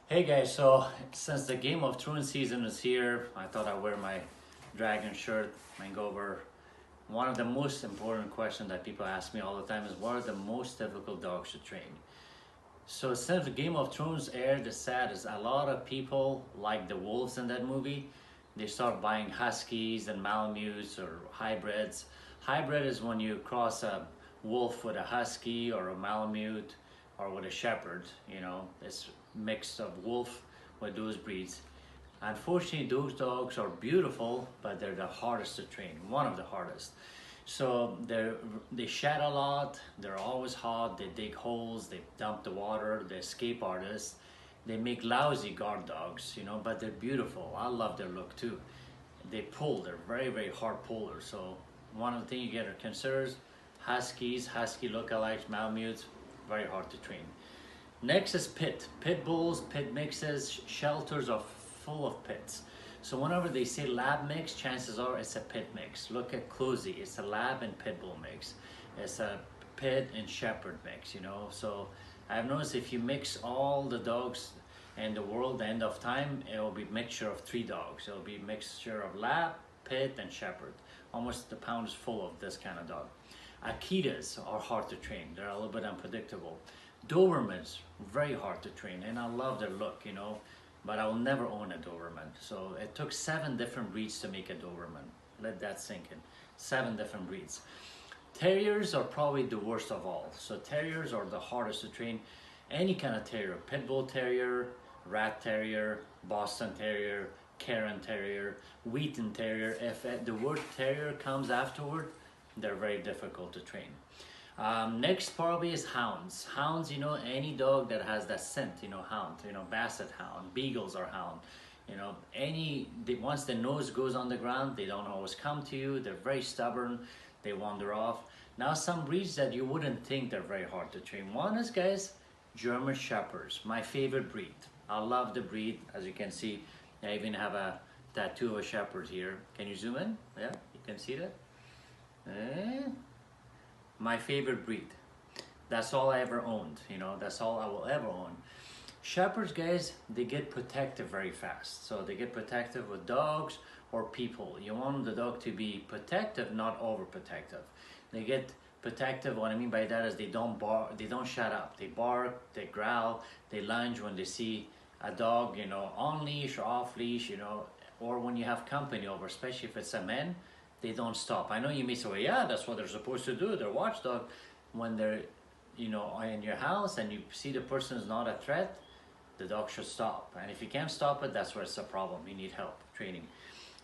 Hey guys, so since the Game of Thrones season is here, I thought I'd wear my dragon shirt and go over one of the most important questions that people ask me all the time is what are the most difficult dogs to train? So since the Game of Thrones aired, the sad is a lot of people like the wolves in that movie. They start buying Huskies and Malamutes or hybrids. Hybrid is when you cross a wolf with a Husky or a Malamute or with a Shepherd. It's mix of wolf with those breeds. Unfortunately, those dogs are beautiful, but they're the hardest to train, one of the hardest. So they shed a lot, they're always hot, they dig holes, they dump the water, they escape artists. They make lousy guard dogs, but they're beautiful. I love their look too. They pull, they're very, very hard pullers. So one of the things you get considers Huskies, Husky lookalikes, Malamutes, very hard to train. Next is pit. Pit bulls, pit mixes, shelters are full of pits. So whenever they say lab mix, chances are it's a pit mix. Look at Closey, it's a lab and pit bull mix. It's a pit and shepherd mix, So I've noticed if you mix all the dogs in the world, the end of time, it will be a mixture of 3 dogs. It will be a mixture of lab, pit, and shepherd. Almost the pound is full of this kind of dog. Akitas are hard to train. They're a little bit unpredictable. Dobermans, very hard to train, and I love their look, but I will never own a Doberman. So it took 7 different breeds to make a Doberman. Let that sink in. 7 different breeds. Terriers are probably the worst of all. So terriers are the hardest to train. Any kind of terrier, pit bull terrier, rat terrier, Boston terrier, Cairn terrier, Wheaton terrier. If the word terrier comes afterward, they're very difficult to train. Next probably is hounds. Hounds, any dog that has that scent, hound, basset hound, beagles are hound. Once the nose goes on the ground, they don't always come to you. They're very stubborn. They wander off. Now some breeds that you wouldn't think they're very hard to train. One is, guys, German Shepherds, my favorite breed. I love the breed. As you can see, I even have a tattoo of a shepherd here. Can you zoom in? Yeah, you can see that? My favorite breed. That's all I ever owned, that's all I will ever own. Shepherds, guys, they get protective very fast. So they get protective with dogs or people. You want the dog to be protective, not overprotective. They get protective. What I mean by that is they don't bark, they don't shut up. They bark, they growl, they lunge when they see a dog, on leash or off leash, or when you have company over, especially if it's a man, they don't stop. I know you may say, well, yeah, that's what they're supposed to do. They're watchdog. When they're, in your house and you see the person is not a threat, the dog should stop. And if you can't stop it, that's where it's a problem. You need help training.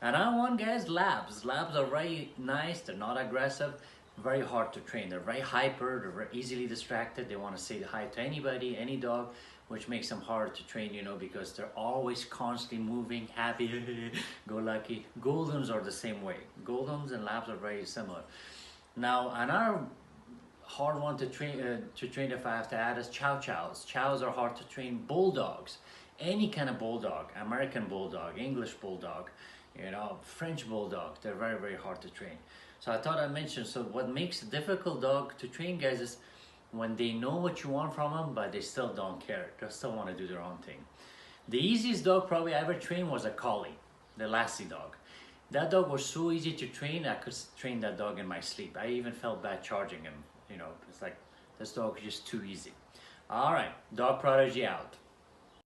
And I want, guys, labs. Labs are very nice. They're not aggressive. Very hard to train. They're very hyper. They're very easily distracted. They want to say hi to anybody, any dog, which makes them hard to train, because they're always constantly moving, happy, go lucky. Goldens are the same way. Goldens and labs are very similar. Now, another hard one to train if I have to add is chow chows. Chows are hard to train. Bulldogs, any kind of bulldog, American bulldog, English bulldog, French bulldog, they're very, very hard to train. So I thought I'd mention, so what makes a difficult dog to train, guys, is when they know what you want from them, but they still don't care. They still want to do their own thing. The easiest dog probably I ever trained was a collie, the Lassie dog. That dog was so easy to train, I could train that dog in my sleep. I even felt bad charging him. It's like, this dog is just too easy. All right, Dog Prodigy out.